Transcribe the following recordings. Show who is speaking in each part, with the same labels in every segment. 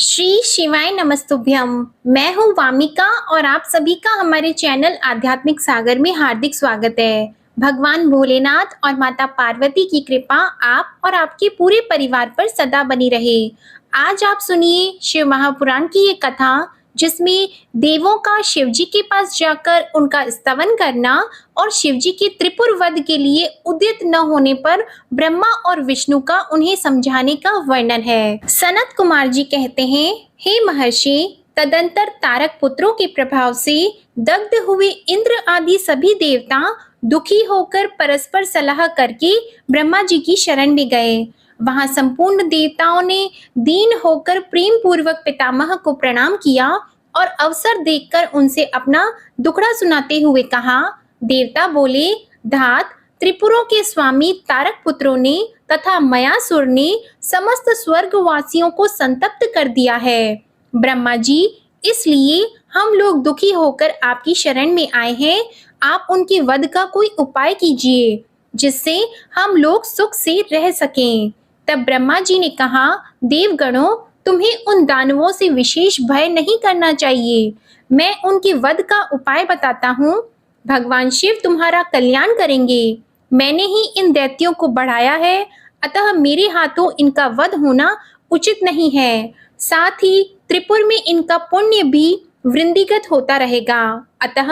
Speaker 1: श्री शिवाय नमस्तुभ्यम। मैं हूँ वामिका और आप सभी का हमारे चैनल आध्यात्मिक सागर में हार्दिक स्वागत है। भगवान भोलेनाथ और माता पार्वती की कृपा आप और आपके पूरे परिवार पर सदा बनी रहे। आज आप सुनिए शिव महापुराण की ये कथा, जिसमें देवों का शिवजी के पास जाकर उनका स्तवन करना और शिवजी के त्रिपुर वध के लिए उद्यत न होने पर ब्रह्मा और विष्णु का उन्हें समझाने का वर्णन है। सनत कुमार जी कहते हैं, हे महर्षि, तदंतर तारक पुत्रों के प्रभाव से दग्ध हुए इंद्र आदि सभी देवता दुखी होकर परस्पर सलाह करके ब्रह्मा जी की शरण में गए। वहां संपूर्ण देवताओं ने दीन होकर प्रेम पूर्वक पितामह को प्रणाम किया और अवसर देखकर उनसे अपना दुखड़ा सुनाते हुए कहा। देवता बोले, धात त्रिपुरों के स्वामी तारक पुत्रों ने तथा मयासुर ने समस्त स्वर्गवासियों को संतप्त कर दिया है। ब्रह्मा जी, इसलिए हम लोग दुखी होकर आपकी शरण में आए हैं। आप उनके वध का कोई उपाय कीजिए, जिससे हम लोग सुख से रह सकें। तब ब्रह्मा जी ने कहा, देवगणों, तुम्हें उन दानवों से विशेष भय नहीं करना चाहिए। मैं उनके वध का उपाय बताता हूँ। भगवान शिव तुम्हारा कल्याण करेंगे। मैंने ही इन दैत्यों को बढ़ाया है, अतः मेरे हाथों इनका वध होना उचित नहीं है। साथ ही त्रिपुर में इनका पुण्य भी वृद्धिगत होता रहेगा। अतः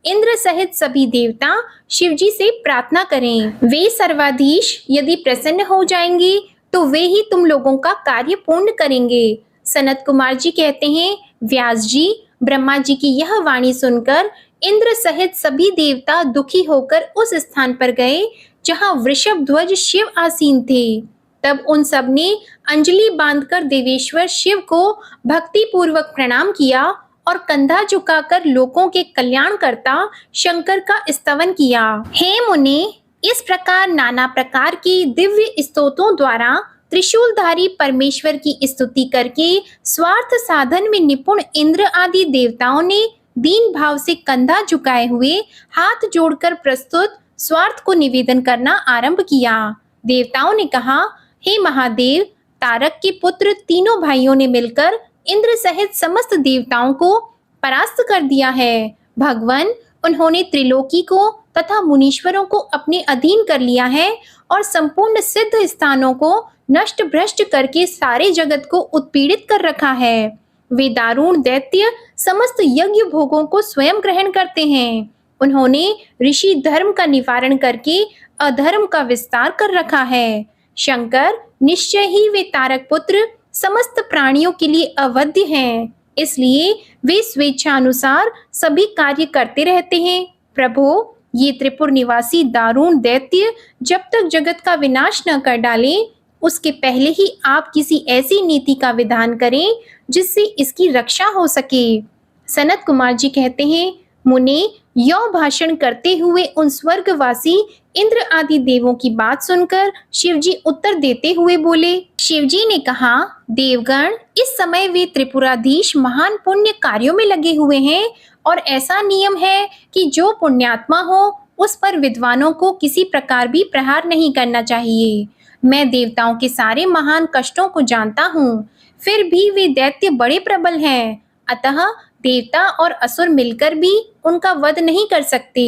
Speaker 1: इंद्र सहित सभी देवता शिवजी से प्रार्थना करें। वे सर्वाधीश यदि प्रसन्न हो जाएंगे तो वे ही तुम लोगों का कार्य पूर्ण करेंगे। सनत कुमार जी कहते हैं, व्यास जी, ब्रह्मा जी की यह वाणी सुनकर इंद्र सहित सभी देवता दुखी होकर उस स्थान पर गए जहां वृषभ ध्वज शिव आसीन थे। तब उन सब ने अंजलि बांधकर देवेश्वर शिव को भक्ति पूर्वक प्रणाम किया और कंधा झुकाकर लोगों के कल्याणकर्ता शंकर का स्तवन किया। हे मुने, इस प्रकार नाना प्रकार के दिव्य स्तोत्रों द्वारा त्रिशूलधारी परमेश्वर की स्तुति करके स्वार्थ साधन में निपुण इंद्र आदि देवताओं ने दीन भाव से कंधा झुकाए हुए हाथ जोड़कर प्रस्तुत स्वार्थ को निवेदन करना आरंभ किया। देवताओं ने कहा, हे महादेव, तारक के पुत्र तीनों भाइयों ने मिलकर इंद्र सहित समस्त देवताओं को परास्त कर दिया है। भगवान, उन्होंने त्रिलोकी को तथा मुनीश्वरों को अपने अधीन कर लिया है और संपूर्ण सिद्ध स्थानों को नष्ट भ्रष्ट करके सारे जगत को उत्पीड़ित कर रखा है। वे दारुण दैत्य समस्त यज्ञ भोगों को स्वयं ग्रहण करते हैं। उन्होंने ऋषि धर्म का निवारण करके अधर्म का विस्तार कर रखा है। शंकर, निश्चय ही वे तारक पुत्र समस्त प्राणियों के लिए अवध्य हैं, इसलिए वे स्वेच्छानुसार सभी कार्य करते रहते हैं। प्रभु, ये त्रिपुर निवासी दारुण दैत्य जब तक जगत का विनाश न कर डाले, उसके पहले ही आप किसी ऐसी नीति का विधान करें जिससे इसकी रक्षा हो सके। सनत कुमार जी कहते हैं, मुने, यौ भाषण करते हुए उन स्वर्गवासी इंद्र आदि देवों की बात सुनकर शिवजी उत्तर देते हुए बोले। शिवजी ने कहा, देवगण, इस समय वे त्रिपुराधीश महान पुण्य कार्यों में लगे हुए हैं और ऐसा नियम है कि जो पुण्यात्मा हो उस पर विद्वानों को किसी प्रकार भी प्रहार नहीं करना चाहिए। मैं देवताओं के सारे महान कष्टों को जानता हूँ, फिर भी वे दैत्य बड़े प्रबल हैं, अतः देवता और असुर मिलकर भी उनका वध नहीं कर सकते।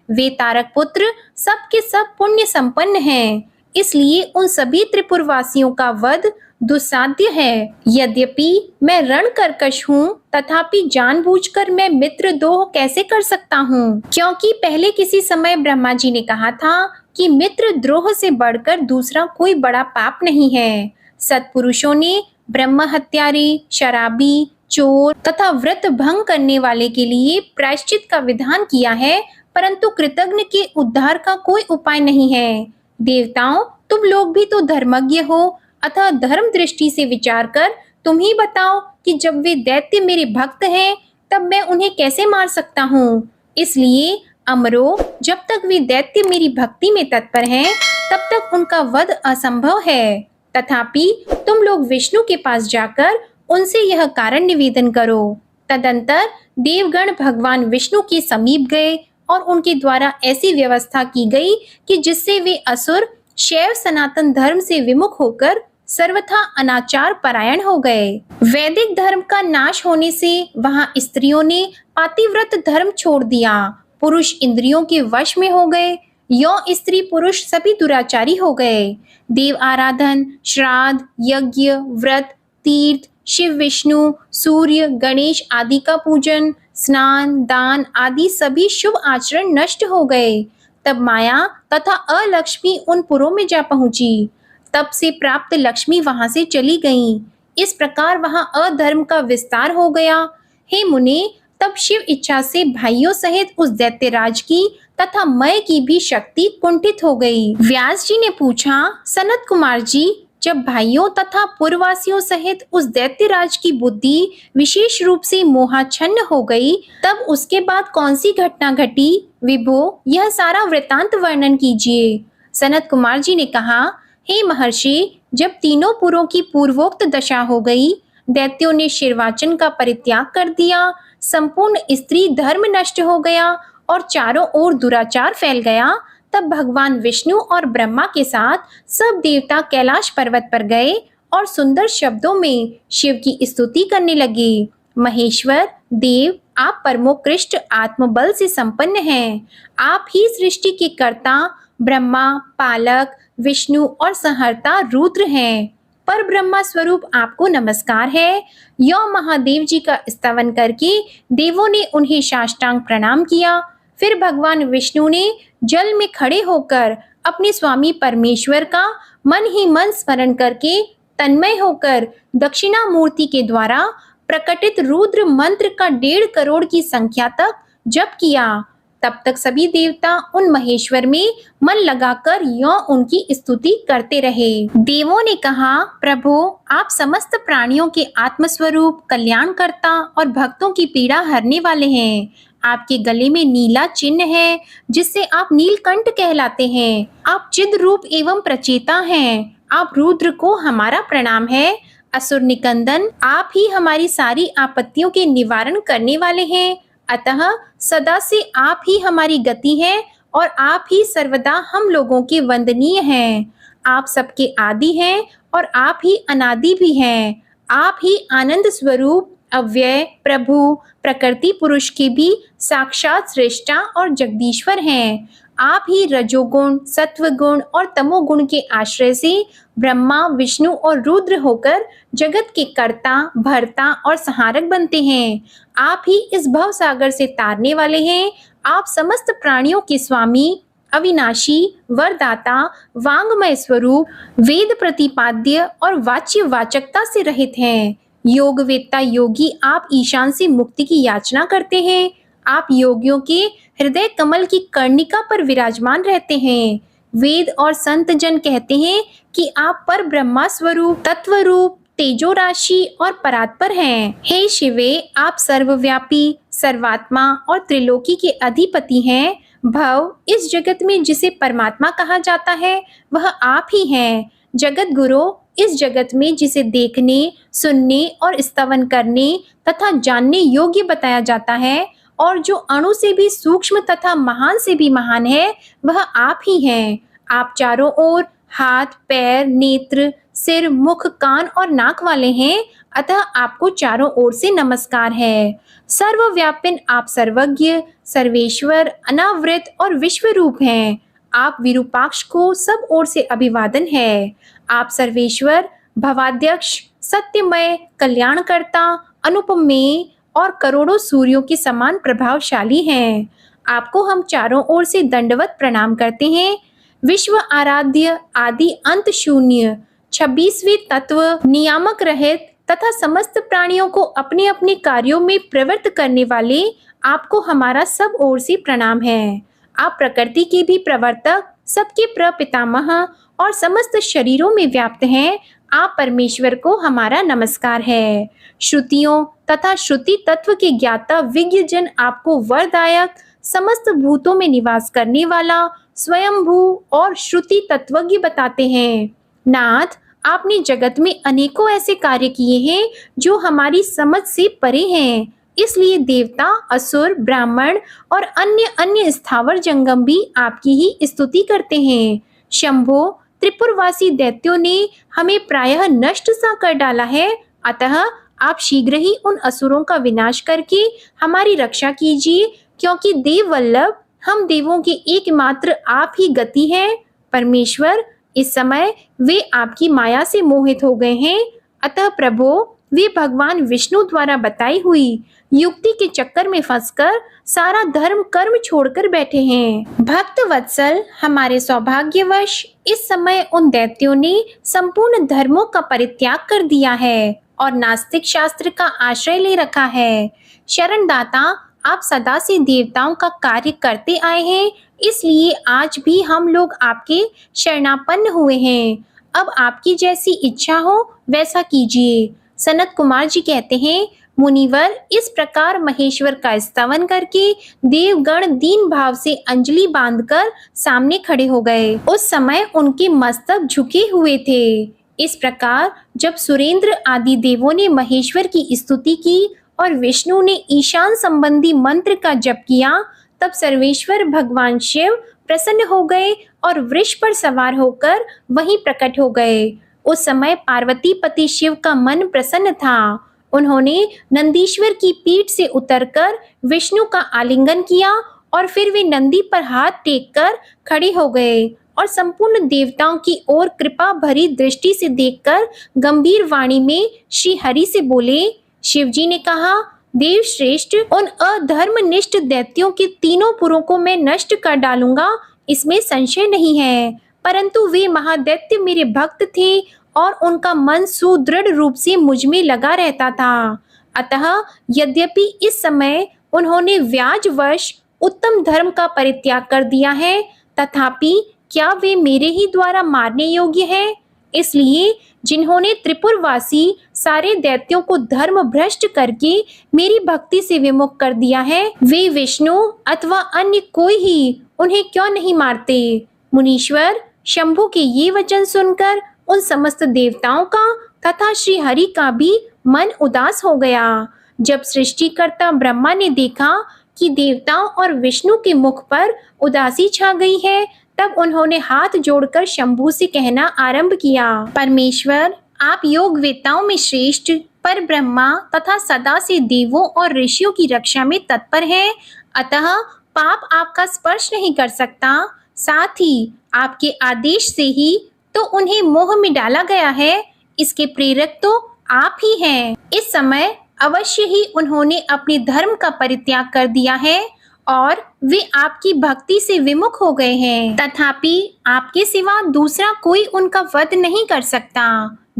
Speaker 1: वे तारक पुत्र सब के सब पुण्य संपन्न हैं, इसलिए उन सभी त्रिपुरवासियों का वध दुस्साध्य है। यद्यपि मैं रण कर्कश हूँ, तथापि जानबूझकर मैं मित्र द्रोह कैसे कर सकता हूँ? क्योंकि पहले किसी समय ब्रह्मा जी ने कहा था कि मित्र द्रोह से बढ़कर दूसरा कोई बड़ा पाप नहीं है। सत्पुरुषों ने ब्रह्म हत्यारे, शराबी, चोर तथा व्रत भंग करने वाले के लिए प्रायश्चित का विधान किया है, परंतु कृतज्ञ के उद्धार का कोई उपाय नहीं है। देवताओं, तुम लोग भी तो धर्मज्ञ हो, अतः धर्म दृष्टि से विचार कर तुम ही बताओ कि जब वे दैत्य मेरे भक्त हैं, तब मैं उन्हें कैसे मार सकता हूँ? इसलिए अमरो, जब तक वे दैत्य मेरी भक्ति में तत्पर हैं, तब तक उनका वध असंभव है। तथापि तुम लोग विष्णु के पास जाकर उनसे यह कारण निवेदन करो। तदंतर देवगण भगवान विष्णु के समीप गए और उनके द्वारा ऐसी व्यवस्था की गई कि जिससे वे असुर शैव सनातन धर्म से विमुख होकर सर्वथा अनाचार परायण हो गए। वैदिक धर्म का नाश होने से वहाँ स्त्रियों ने पातिव्रत धर्म छोड़ दिया, पुरुष इंद्रियों के वश में हो गए, यौन स्त्री पुरुष सभी दुराचारी हो गए। देव आराधन, श्राद्ध, यज्ञ, व्रत, तीर्थ, शिव विष्णु, सूर्य, गणेश आदि का पूजन, स्नान, दान आदि सभी शुभ आचरण नष्ट हो गए। तब माया तथा अलक्ष्मी उन पुरों में जा पहुंची। तब से प्राप्त लक्ष्मी वहां से चली गईं। इस प्रकार वहां अधर्म का विस्तार हो गया। हे मुने, तब शिव इच्छा से भाइयों सहित उस दैत्यराज की तथा मय की भी शक्ति कुंठित हो गई। व्यास जी ने पूछा, सनत कुमार जी, जब भाइयों तथा पूर्ववासियों सहित उस दैत्यराज की बुद्धि विशेष रूप से मोहाच्छन्न हो गई, तब उसके बाद कौन सी घटना घटी? विभो, यह सारा वृतांत वर्णन कीजिए। सनत कुमार जी ने कहा, हे महर्षि, जब तीनों पुरों की पूर्वोक्त दशा हो गई, दैत्यों ने शिरवाचन का परित्याग कर दिया, संपूर्ण स्त्री धर्म नष्ट हो गया और चारों ओर दुराचार फैल गया, तब भगवान विष्णु और ब्रह्मा के साथ सब देवता कैलाश पर्वत पर गए और सुंदर शब्दों में शिव की स्तुति करने लगे। महेश्वर देव, आप परमोत्कृष्ट आत्मबल से संपन्न हैं। आप ही सृष्टि के कर्ता ब्रह्मा, पालक, विष्णु और संहर्ता रुद्र हैं। पर ब्रह्मा स्वरूप आपको नमस्कार है। यौ महादेव जी का स्तवन करके देवों ने उन्हें साष्टांग प्रणाम किया। फिर भगवान विष्णु ने जल में खड़े होकर अपने स्वामी परमेश्वर का मन ही मन स्मरण करके तन्मय होकर दक्षिणा मूर्ति के द्वारा प्रकटित रुद्र मंत्र का 1.5 करोड़ की संख्या तक जप किया। तब तक सभी देवता उन महेश्वर में मन लगाकर यों उनकी स्तुति करते रहे। देवों ने कहा, प्रभु, आप समस्त प्राणियों के आत्मस्वरूप, कल्याणकर्ता और भक्तों की पीड़ा हरने वाले हैं। आपके गले में नीला चिन्ह है, जिससे आप नीलकंठ कहलाते हैं। आप चिद रूप एवं प्रचेता हैं। आप रुद्र को हमारा प्रणाम है। असुर निकंदन, आप ही हमारी सारी आपत्तियों के निवारण करने वाले हैं। अतः सदा से आप ही हमारी गति है और आप ही सर्वदा हम लोगों के वंदनीय हैं। आप सबके आदि हैं और आप ही अनादि भी हैं। आप ही आनंद स्वरूप, अव्यय, प्रभु, प्रकृति पुरुष के भी साक्षात श्रेष्ठा और जगदीश्वर हैं। आप ही रजोगुण, सत्वगुण और तमोगुण के आश्रय से ब्रह्मा, विष्णु और रुद्र होकर जगत के कर्ता, भर्ता और संहारक बनते हैं। आप ही इस भव सागर से तारने वाले हैं। आप समस्त प्राणियों के स्वामी, अविनाशी, वरदाता, वांगमय स्वरूप, वेद प्रतिपाद्य और वाच्य वाचकता से रहित हैं। योगवेत्ता योगी आप ईशान से मुक्ति की याचना करते हैं। आप योगियों के हृदय कमल की कर्णिका पर विराजमान रहते हैं। वेद और संत जन कहते हैं कि आप पर ब्रह्मा स्वरूप, तत्व रूप, तेजो राशि और परात्पर हैं। हे शिवे, आप सर्वव्यापी, सर्वात्मा और त्रिलोकी के अधिपति हैं। भव, इस जगत में जिसे परमात्मा कहा जाता है, वह आप ही हैं। जगत गुरु, इस जगत में जिसे देखने, सुनने और स्तवन करने तथा जानने योग्य बताया जाता है और जो अणु से भी सूक्ष्म तथा महान से भी महान है, वह आप ही हैं। आप चारों ओर हाथ, पैर, नेत्र, सिर, मुख, कान और नाक वाले हैं, अतः आपको चारों ओर से नमस्कार है। सर्वव्यापिन आप सर्वज्ञ, सर्वेश्वर, अनावृत और विश्व रूप हैं। आप विरूपाक्ष को सब ओर से अभिवादन है। आप सर्वेश्वर, भवाध्यक्ष, सत्यमय, कल्याणकर्ता, अनुपमेय और करोड़ों सूर्यों के समान प्रभावशाली हैं। आपको हम चारों ओर से दंडवत प्रणाम करते हैं। विश्व आराध्य, आदि अंत शून्य, 26वें तत्व, नियामक रहित तथा समस्त प्राणियों को अपने अपने कार्यों में प्रवृत्त करने वाले आपको हमारा सब ओर से प्रणाम है। आप प्रकृति के भी प्रवर्तक, सबके प्रपितामह और समस्त शरीरों में व्याप्त हैं। आप परमेश्वर को हमारा नमस्कार है। श्रुतियों तथा श्रुति तत्व के ज्ञाता विज्ञ जन आपको वरदायक, समस्त भूतों में निवास करने वाला, स्वयंभू और श्रुति तत्वज्ञ बताते हैं। नाथ, आपने जगत में अनेकों ऐसे कार्य किए हैं जो हमारी समझ से परे हैं। इसलिए देवता, असुर, ब्राह्मण और अन्य स्थावर जंगम भी आपकी ही स्तुति करते हैं। शंभो, त्रिपुरवासी दैत्यों ने हमें प्रायः नष्ट सा कर डाला है, अतः आप शीघ्र ही उन असुरों का विनाश करके हमारी रक्षा कीजिए, क्योंकि देव वल्लभ हम देवों के एकमात्र आप ही गति हैं। परमेश्वर, इस समय वे आपकी माया से मोहित हो गए हैं, अतः प्रभु वे भगवान विष्णु द्वारा बताई हुई युक्ति के चक्कर में फंसकर सारा धर्म कर्म छोड़कर बैठे हैं। भक्त वत्सल, हमारे सौभाग्यवश इस समय उन दैत्यों ने संपूर्ण धर्मों का परित्याग कर दिया है और नास्तिक शास्त्र का आश्रय ले रखा है। शरणदाता, आप सदा से देवताओं का कार्य करते आए हैं, इसलिए आज भी हम लोग आपके शरणापन्न हुए हैं। अब आपकी जैसी इच्छा हो वैसा कीजिए। सनत कुमार जी कहते हैं, मुनिवर, इस प्रकार महेश्वर का स्तवन करके देवगण दीन भाव से अंजलि बांधकर सामने खड़े हो गए। उस समय उनके मस्तक झुके हुए थे। इस प्रकार जब सुरेंद्र आदि देवों ने महेश्वर की स्तुति की और विष्णु ने ईशान संबंधी मंत्र का जप किया, तब सर्वेश्वर भगवान शिव प्रसन्न हो गए और वृष पर सवार होकर वहीं प्रकट हो गए। उस समय पार्वती पति शिव का मन प्रसन्न था। उन्होंने नंदीश्वर की पीठ से उतरकर विष्णु का आलिंगन किया और फिर वे नंदी पर हाथ टेककर खड़े हो गए और संपूर्ण देवताओं की ओर कृपा भरी दृष्टि से देखकर गंभीर वाणी में श्री हरि से बोले। शिवजी ने कहा, देव श्रेष्ठ, उन अधर्मनिष्ठ दैत्यों के तीनों पुरों को मैं नष्ट कर डालूंगा, इसमें संशय नहीं है, परंतु वे महादैत्य मेरे भक्त थे और उनका मन सुदृढ़ रूप से मुझ में लगा रहता था। अतः यद्यपि इस समय उन्होंने व्याजवश उत्तम धर्म का परित्याग कर दिया है, तथापि क्या वे मेरे ही द्वारा मारने योग्य हैं? इसलिए जिन्होंने त्रिपुरवासी सारे दैत्यों को धर्म भ्रष्ट करके मेरी भक्ति से विमुख कर दिया है, वे विष्णु अथवा अन्य कोई ही उन्हें क्यों नहीं मारते? मुनीश्वर, शंभु के ये वचन सुनकर उन समस्त देवताओं का तथा श्री हरि का भी मन उदास हो गया। जब सृष्टिकर्ता ब्रह्मा ने देखा कि देवताओं और विष्णु के मुख पर उदासी छा गई है, तब उन्होंने हाथ जोड़कर शंभु से कहना आरंभ किया, परमेश्वर, आप योग वेताओं में श्रेष्ठ पर ब्रह्मा तथा सदा से देवों और ऋषियों की रक्षा में तत्पर हैं, अतः पाप आपका स्पर्श नहीं कर सकता। साथ ही आपके आदेश से ही तो उन्हें मोह में डाला गया है, इसके प्रेरक तो आप ही हैं। इस समय अवश्य ही उन्होंने अपने धर्म का परित्याग कर दिया है और वे आपकी भक्ति से विमुख हो गए हैं, तथापि आपके सिवा दूसरा कोई उनका वध नहीं कर सकता।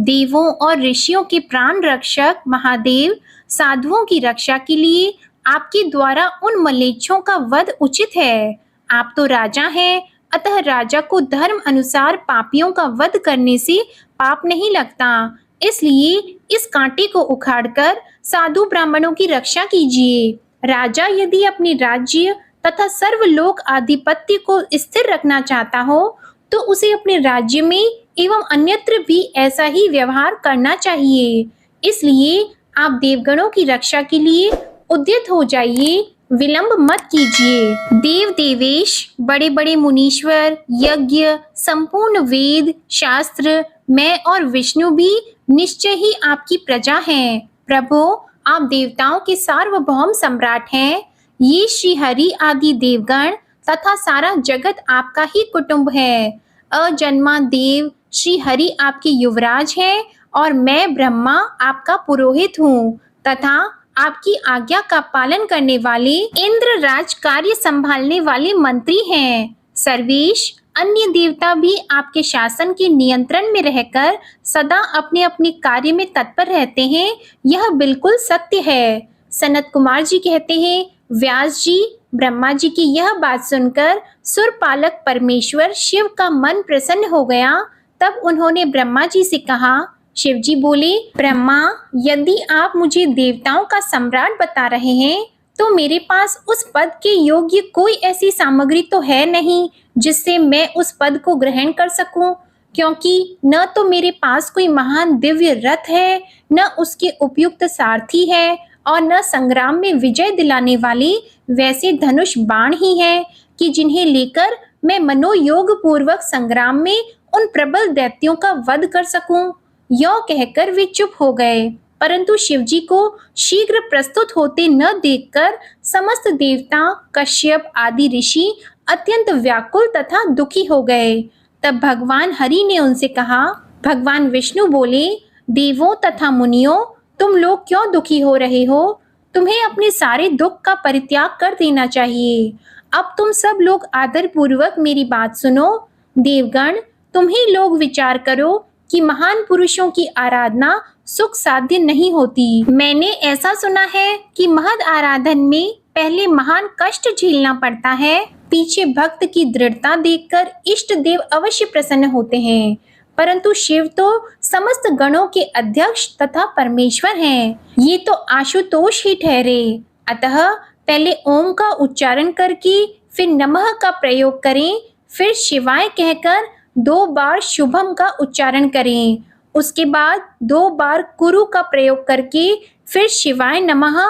Speaker 1: देवों और ऋषियों के प्राण रक्षक महादेव साधुओं की रक्षा के लिए आपके द्वारा उन मलेच्छों का वध उचित है। आप तो राजा हैं, अतः राजा को धर्म अनुसार पापियों का वध करने से पाप नहीं लगता। इसलिए इस कांटे को उखाड़कर साधु ब्राह्मणों की रक्षा कीजिए। राजा यदि अपने राज्य तथा सर्वलोक आधिपत्य को स्थिर रखना चाहता हो, तो उसे अपने राज्य में एवं अन्यत्र भी ऐसा ही व्यवहार करना चाहिए। इसलिए आप देवगणों की रक्षा के लिए उद्यत हो जाइए, विलंब मत कीजिए। देव देवेश, बड़े बड़े मुनीश्वर, यज्ञ, संपूर्ण वेद शास्त्र, मैं और विष्णु भी निश्चय ही आपकी प्रजा हैं। प्रभु, आप देवताओं के सार्वभौम सम्राट हैं। ये श्री हरि आदि देवगण तथा सारा जगत आपका ही कुटुंब है। अजन्मा देव श्री हरि आपके युवराज हैं और मैं ब्रह्मा आपका पुरोहित हूँ तथा आपकी आज्ञा का पालन करने वाले इंद्र राज कार्य संभालने वाले मंत्री हैं। सर्वेश, अन्य देवता भी आपके शासन के नियंत्रण में रहकर सदा अपने अपने कार्य में तत्पर रहते हैं, यह बिल्कुल सत्य है। सनत कुमार जी कहते हैं, व्यास जी, ब्रह्मा जी की यह बात सुनकर सुरपालक परमेश्वर शिव का मन प्रसन्न हो गया। तब उन्होंने ब्रह्मा जी से कहा। शिव जी बोले, ब्रह्मा, यदि आप मुझे देवताओं का सम्राट बता रहे हैं, तो मेरे पास उस पद के योग्य कोई ऐसी सामग्री तो है नहीं जिससे मैं उस पद को ग्रहण कर सकूं, क्योंकि न तो मेरे पास कोई महान दिव्य रथ है, न उसके उपयुक्त सारथी है और न संग्राम में विजय दिलाने वाले वैसे धनुष बाण ही हैं कि जिन्हें लेकर मैं मनोयोग पूर्वक संग्राम में उन प्रबल दैत्यों का वध कर सकूं। यों कहकर वे चुप हो गए, परंतु शिवजी को शीघ्र प्रस्तुत होते न देखकर समस्त देवता, कश्यप आदि ऋषि अत्यंत व्याकुल तथा दुखी हो गए। तब भगवान हरि ने उनसे कहा। भगवान विष्णु बोले, देवों तथा मुनियों, तुम लोग क्यों दुखी हो रहे हो? तुम्हें अपने सारे दुख का परित्याग कर देना चाहिए। अब तुम सब लोग आदर पूर्वक मेरी बात सुनो। देवगण, तुम ही लोग विचार करो कि महान पुरुषों की आराधना सुख साध्य नहीं होती। मैंने ऐसा सुना है कि महद आराधन में पहले महान कष्ट झेलना पड़ता है, पीछे भक्त की दृढ़ता देखकर इष्ट देव अवश्य प्रसन्न होते हैं। परंतु शिव तो समस्त गणों के अध्यक्ष तथा परमेश्वर हैं। ये तो आशुतोष ही ठहरे। अतः पहले ओम का उच्चारण करके फिर नमः का प्रयोग करें, फिर शिवाय कहकर 2 बार शुभम का उच्चारण करें। उसके बाद 2 बार कुरु का प्रयोग करके फिर शिवाय नमः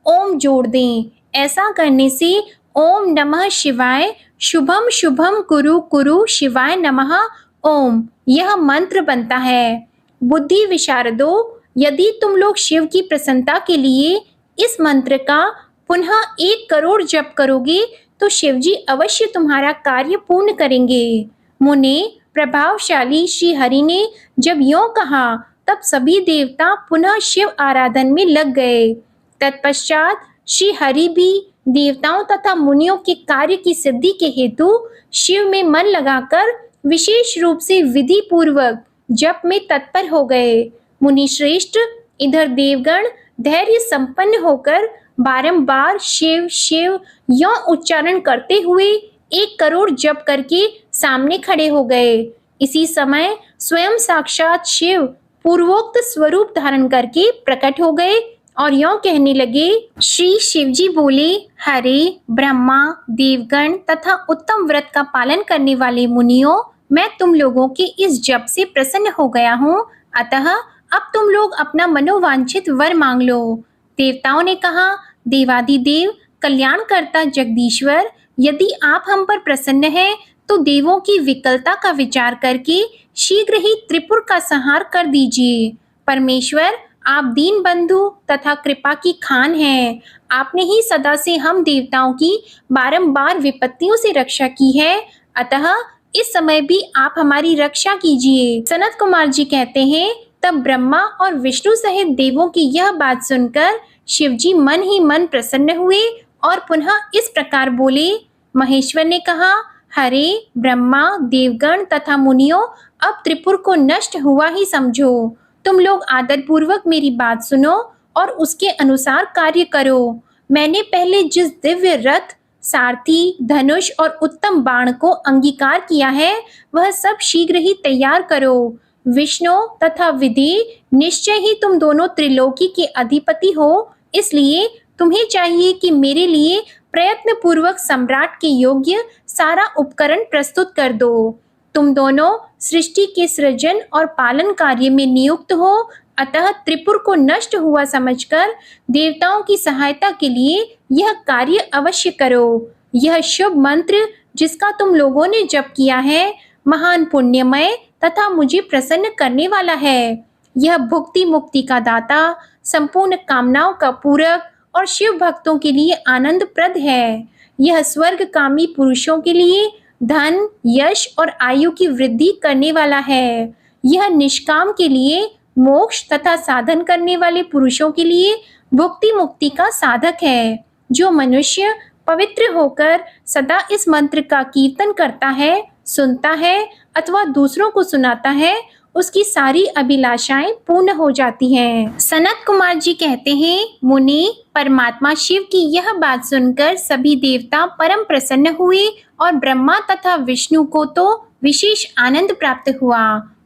Speaker 1: ओम जोड़ दें। ऐसा करने से ओम नमः शिवाय शुभम शुभम कुरु कुरु शिवाय नमः ओम यह मंत्र बनता है। बुद्धि विशारदो, यदि तुम लोग शिव की प्रसन्नता के लिए इस मंत्र का पुनः 1 करोड़ जप करोगे तो शिवजी अवश्य तुम्हारा कार्य पूर्ण करेंगे। मुने, प्रभावशाली श्री हरि ने जब यों कहा तब सभी देवता पुनः शिव आराधन में लग गए। तत्पश्चात श्री हरि भी देवताओं तथा मुनियों के कार्य की सिद्धि के हेतु शिव में मन लगाकर विशेष रूप से विधि पूर्वक जप में तत्पर हो गए। मुनि श्रेष्ठ, इधर देवगण धैर्य संपन्न होकर बारंबार शिव शिव यों उच्चारण करते हुए 1 करोड़ जप करके सामने खड़े हो गए। इसी समय स्वयं साक्षात शिव पूर्वोक्त स्वरूप धारण करके प्रकट हो गए और यों कहने लगे। श्री शिवजी बोले, हरे ब्रह्मा, देवगण तथा उत्तम व्रत का पालन करने वाले मुनियों, मैं तुम लोगों के इस जप से प्रसन्न हो गया हूँ। अतः अब तुम लोग अपना मनोवांछित वर मांग लो। देवताओं ने कहा, देवादिदेव कल्याणकर्ता जगदीश्वर, यदि आप हम पर प्रसन्न हैं तो देवों की विकलता का विचार करके शीघ्र ही त्रिपुर का संहार कर दीजिए। परमेश्वर, आप दीन बंधु तथा कृपा की खान हैं। आपने ही सदा से हम देवताओं की बारंबार विपत्तियों से रक्षा की है, अतः इस समय भी आप हमारी रक्षा कीजिए। सनत कुमार जी कहते हैं, तब ब्रह्मा और विष्णु सहित देवों की यह बात सुनकर शिवजी मन ही मन प्रसन्न हुए और पुनः इस प्रकार बोले। महेश्वर ने कहा, हरे ब्रह्मा, देवगण तथा मुनियों, अब त्रिपुर को नष्ट हुआ ही समझो। तुम लोग आदर पूर्वक मेरी बात सुनो और उसके अनुसार कार्य करो। मैंने पहले जिस दिव्य रथ, सारथी, धनुष और उत्तम बाण को अंगीकार किया है, वह सब शीघ्र ही तैयार करो। विष्णु तथा विधि, निश्चय ही तुम दोनों त्रिलोकी के अधिपति हो, इसलिए तुम्हें चाहिए कि मेरे लिए प्रयत्न पूर्वक सम्राट के योग्य सारा उपकरण प्रस्तुत कर दो। तुम दोनों सृष्टि के सृजन और पालन कार्य में नियुक्त हो, अतः त्रिपुर को नष्ट हुआ समझकर देवताओं की सहायता के लिए यह कार्य अवश्य करो। यह शुभ मंत्र जिसका तुम लोगों ने जप किया है, महान पुण्यमय तथा मुझे प्रसन्न करने वाला है। यह भुक्ति मुक्ति का दाता, संपूर्ण कामनाओं का पूरक और शिव भक्तों के लिए आनंदप्रद है। यह स्वर्गकामी पुरुषों के लिए धन, यश और आयु की वृद्धि करने वाला है। यह निष्काम के लिए मोक्ष तथा साधन करने वाले पुरुषों के लिए भुक्ति मुक्ति का साधक है। जो मनुष्य पवित्र होकर सदा इस मंत्र का कीर्तन करता है, सुनता है अथवा दूसरों को सुनाता है, उसकी सारी अभिलाषाएं पूर्ण हो जाती हैं। सनत कुमार जी कहते हैं, मुनि, परमात्मा शिव की यह बात सुनकर सभी देवता परम प्रसन्न हुए और ब्रह्मा तथा विष्णु को तो विशेष आनंद प्राप्त हुआ।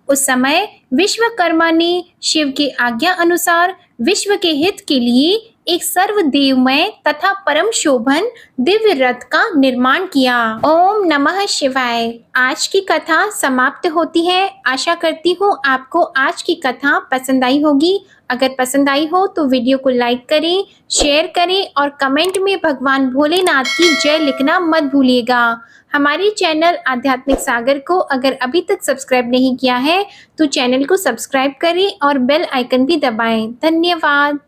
Speaker 1: उस समय विश्वकर्मा ने शिव के आज्ञा अनुसार विश्व के हित के लिए एक सर्वदेवमय तथा परम शोभन दिव्य रथ का निर्माण किया। ओम नमः शिवाय। आज की कथा समाप्त होती है। आशा करती हूँ आपको आज की कथा पसंद आई होगी। अगर पसंद आई हो तो वीडियो को लाइक करें, शेयर करें और कमेंट में भगवान भोलेनाथ की जय लिखना मत भूलिएगा। हमारे चैनल आध्यात्मिक सागर को अगर अभी तक सब्सक्राइब नहीं किया है तो चैनल को सब्सक्राइब करें और बेल आइकन भी दबाएं। धन्यवाद।